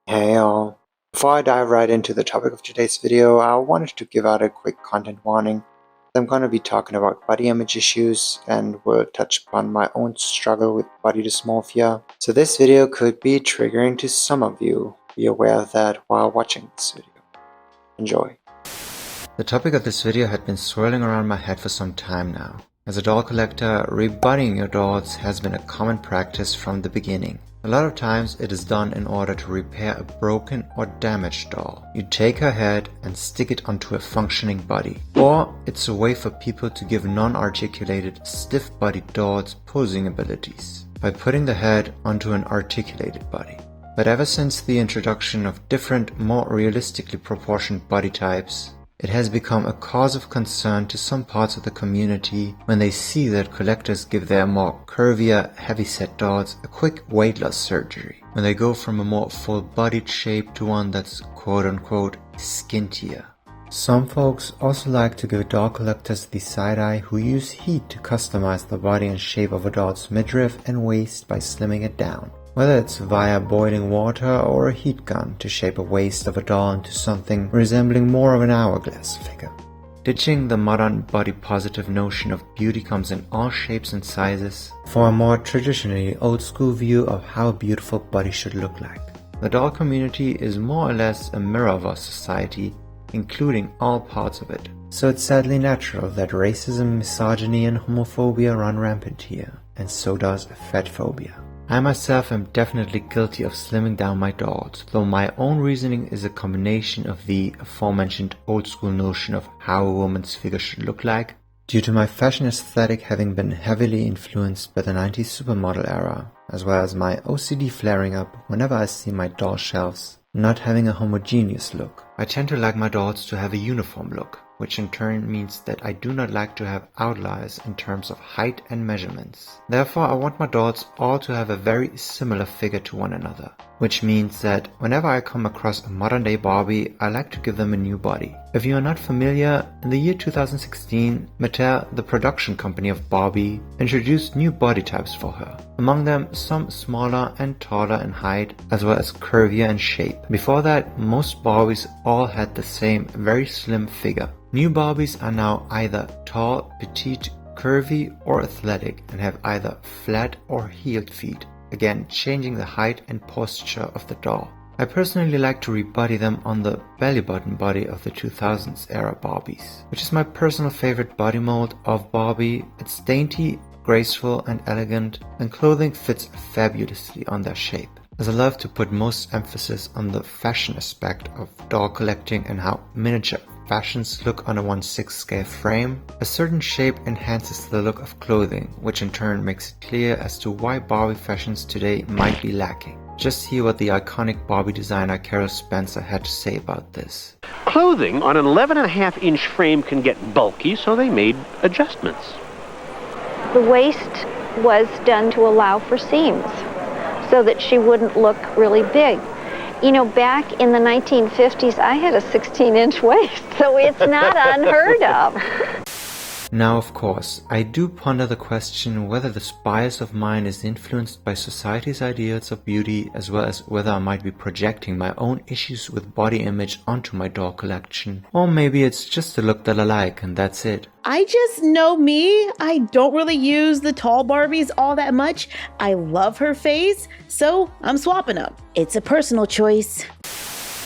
Hey all. Before I dive right into the topic of today's video, I wanted to give out a quick content warning. I'm going to be talking about body image issues and will touch upon my own struggle with body dysmorphia. So this video could be triggering to some of you. Be aware of that while watching this video. Enjoy. The topic of this video had been swirling around my head for some time now. As a doll collector, rebuddying your dolls has been a common practice from the beginning. A lot of times it is done in order to repair a broken or damaged doll. You take her head and stick it onto a functioning body. Or it's a way for people to give non-articulated, stiff-bodied dolls posing abilities by putting the head onto an articulated body. But ever since the introduction of different, more realistically proportioned body types, it has become a cause of concern to some parts of the community when they see that collectors give their more curvier, heavy-set dolls a quick weight loss surgery, when they go from a more full-bodied shape to one that's quote-unquote skintier. Some folks also like to give doll collectors the side-eye who use heat to customize the body and shape of a doll's midriff and waist by slimming it down. Whether it's via boiling water or a heat gun to shape a waist of a doll into something resembling more of an hourglass figure. Ditching the modern body-positive notion of beauty comes in all shapes and sizes for a more traditionally old-school view of how a beautiful body should look like. The doll community is more or less a mirror of our society, including all parts of it. So it's sadly natural that racism, misogyny and homophobia run rampant here, and so does fatphobia. I myself am definitely guilty of slimming down my dolls, though my own reasoning is a combination of the aforementioned old-school notion of how a woman's figure should look like, due to my fashion aesthetic having been heavily influenced by the 90s supermodel era, as well as my OCD flaring up whenever I see my doll shelves not having a homogeneous look. I tend to like my dolls to have a uniform look, which in turn means that I do not like to have outliers in terms of height and measurements. Therefore, I want my dolls all to have a very similar figure to one another, which means that whenever I come across a modern-day Barbie, I like to give them a new body. If you are not familiar, in the year 2016, Mattel, the production company of Barbie, introduced new body types for her. Among them, some smaller and taller in height, as well as curvier in shape. Before that, most Barbies all had the same very slim figure. New Barbies are now either tall, petite, curvy or athletic and have either flat or heeled feet, again changing the height and posture of the doll. I personally like to rebody them on the belly button body of the 2000s era Barbies, which is my personal favorite body mold of Barbie. It's dainty, graceful and elegant, and clothing fits fabulously on their shape. As I love to put most emphasis on the fashion aspect of doll collecting and how miniature fashions look on a 1/6 scale frame, a certain shape enhances the look of clothing, which in turn makes it clear as to why Barbie fashions today might be lacking. Just hear what the iconic Barbie designer Carol Spencer had to say about this. Clothing on an 11.5-inch frame can get bulky, so they made adjustments. The waist was done to allow for seams so that she wouldn't look really big. You know, back in the 1950s, I had a 16-inch waist, so it's not unheard of. Now, of course, I do ponder the question whether this bias of mine is influenced by society's ideals of beauty, as well as whether I might be projecting my own issues with body image onto my doll collection. Or maybe it's just a look that I like and that's it. I just know me. I don't really use the tall Barbies all that much. I love her face, so I'm swapping them. It's a personal choice.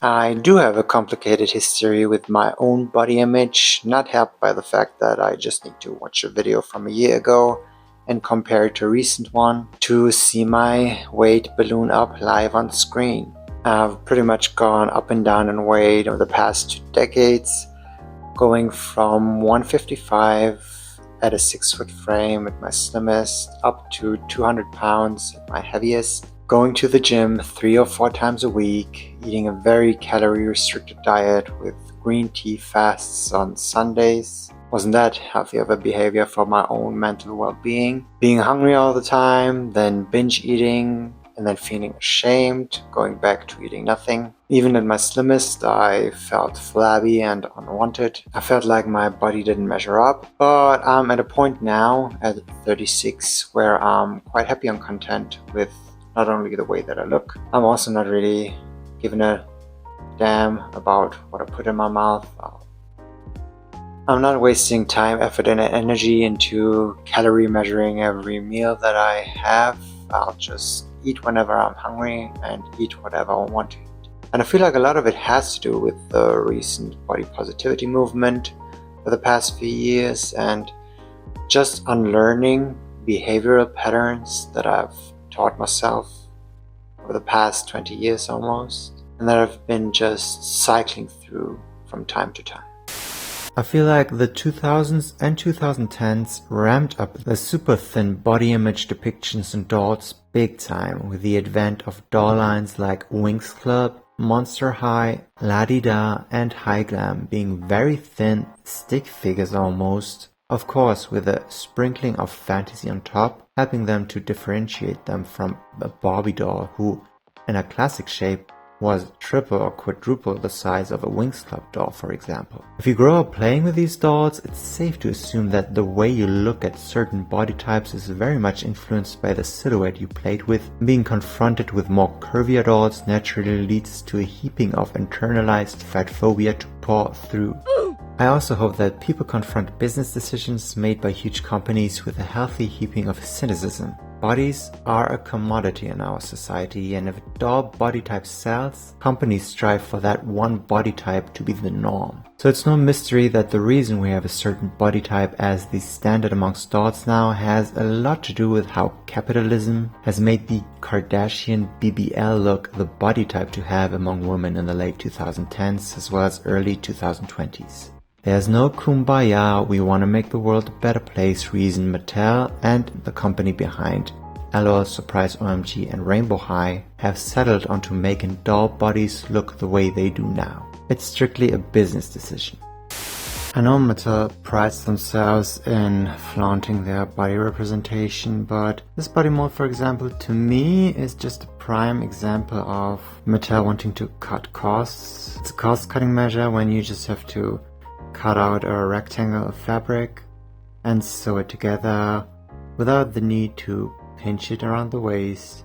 I do have a complicated history with my own body image, not helped by the fact that I just need to watch a video from a year ago and compare it to a recent one to see my weight balloon up live on screen. I've pretty much gone up and down in weight over the past 2 decades, going from 155 at a 6-foot frame at my slimmest up to 200 pounds at my heaviest. Going to the gym 3 or 4 times a week, eating a very calorie-restricted diet with green tea fasts on Sundays. Wasn't that healthy of a behavior for my own mental well-being? Being hungry all the time, then binge eating, and then feeling ashamed, going back to eating nothing. Even at my slimmest, I felt flabby and unwanted. I felt like my body didn't measure up, but I'm at a point now, at 36, where I'm quite happy and content with not only the way that I look. I'm also not really giving a damn about what I put in my mouth. I'm not wasting time, effort, and energy into calorie measuring every meal that I have. I'll just eat whenever I'm hungry and eat whatever I want to eat. And I feel like a lot of it has to do with the recent body positivity movement for the past few years and just unlearning behavioral patterns that I've taught myself over the past 20 years almost, and that I've been just cycling through from time to time. I feel like the 2000s and 2010s ramped up the super thin body image depictions in dolls big time with the advent of doll lines like Winx Club, Monster High, La-Di-Da and High Glam being very thin stick figures almost, of course with a sprinkling of fantasy on top, helping them to differentiate them from a Barbie doll who, in a classic shape, was triple or quadruple the size of a Winx Club doll, for example. If you grow up playing with these dolls, it's safe to assume that the way you look at certain body types is very much influenced by the silhouette you played with. Being confronted with more curvier dolls naturally leads to a heaping of internalized fat phobia to pour through. I also hope that people confront business decisions made by huge companies with a healthy heaping of cynicism. Bodies are a commodity in our society, and if a doll body type sells, companies strive for that one body type to be the norm. So it's no mystery that the reason we have a certain body type as the standard amongst dolls now has a lot to do with how capitalism has made the Kardashian BBL look the body type to have among women in the late 2010s as well as early 2020s. There's no kumbaya, we want to make the world a better place reason Mattel and the company behind LOL, Surprise OMG and Rainbow High have settled onto making doll bodies look the way they do now. It's strictly a business decision. I know Mattel prides themselves in flaunting their body representation, but this body mold, for example, to me is just a prime example of Mattel wanting to cut costs. It's a cost-cutting measure when you just have to cut out a rectangle of fabric and sew it together without the need to pinch it around the waist,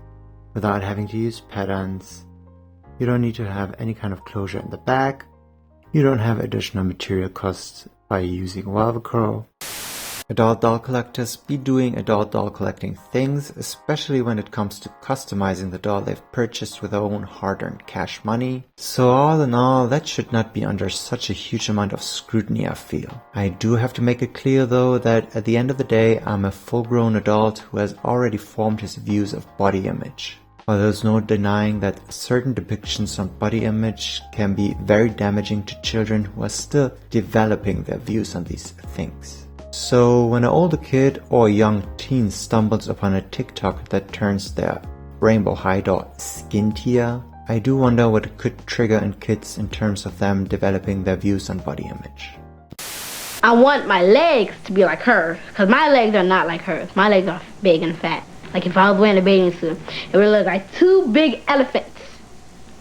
without having to use patterns. You don't need to have any kind of closure in the back. You don't have additional material costs by using Velcro. Adult doll collectors be doing adult doll collecting things, especially when it comes to customizing the doll they've purchased with their own hard-earned cash money. So all in all, that should not be under such a huge amount of scrutiny, I feel. I do have to make it clear though that at the end of the day, I'm a full-grown adult who has already formed his views of body image. While there's no denying that certain depictions on body image can be very damaging to children who are still developing their views on these things. So when an older kid or young teen stumbles upon a TikTok that turns their Rainbow High doll skintier, I do wonder what it could trigger in kids in terms of them developing their views on body image. I want my legs to be like hers, because my legs are not like hers. My legs are big and fat. Like if I was wearing a bathing suit, it would look like two big elephants.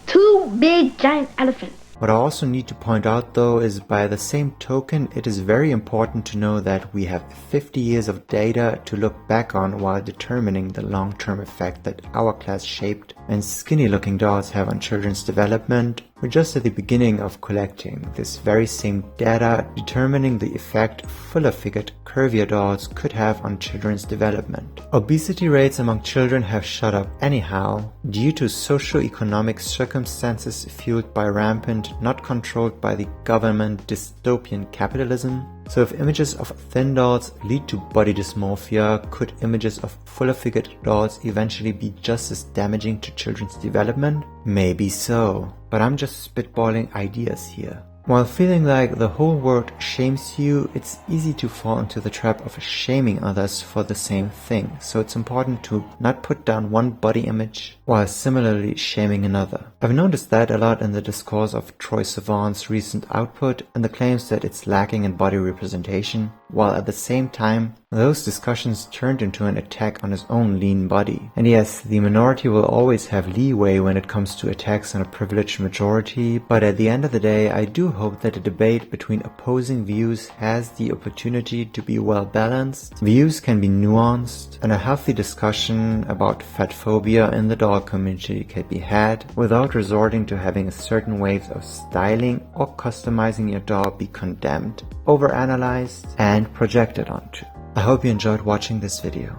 Two big giant elephants. What I also need to point out though is by the same token, it is very important to know that we have 50 years of data to look back on while determining the long-term effect that hourglass-shaped and skinny-looking dolls have on children's development. We're just at the beginning of collecting this very same data, determining the effect fuller-figured, curvier dolls could have on children's development. Obesity rates among children have shot up anyhow, due to socio-economic circumstances fueled by rampant, not controlled by the government dystopian capitalism. So if images of thin dolls lead to body dysmorphia, could images of fuller-figured dolls eventually be just as damaging to children's development? Maybe so, but I'm just spitballing ideas here. While feeling like the whole world shames you, it's easy to fall into the trap of shaming others for the same thing, so it's important to not put down one body image while similarly shaming another. I've noticed that a lot in the discourse of Troye Sivan's recent output and the claims that it's lacking in body representation. while at the same time, those discussions turned into an attack on his own lean body. And yes, the minority will always have leeway when it comes to attacks on a privileged majority, but at the end of the day, I do hope that a debate between opposing views has the opportunity to be well balanced, views can be nuanced, and a healthy discussion about fat phobia in the doll community can be had without resorting to having a certain ways of styling or customizing your doll be condemned, overanalyzed, and projected onto. I hope you enjoyed watching this video.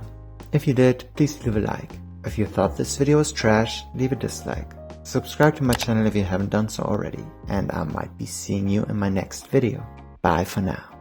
If you did, please leave a like. If you thought this video was trash, leave a dislike. Subscribe to my channel if you haven't done so already, and I might be seeing you in my next video. Bye for now.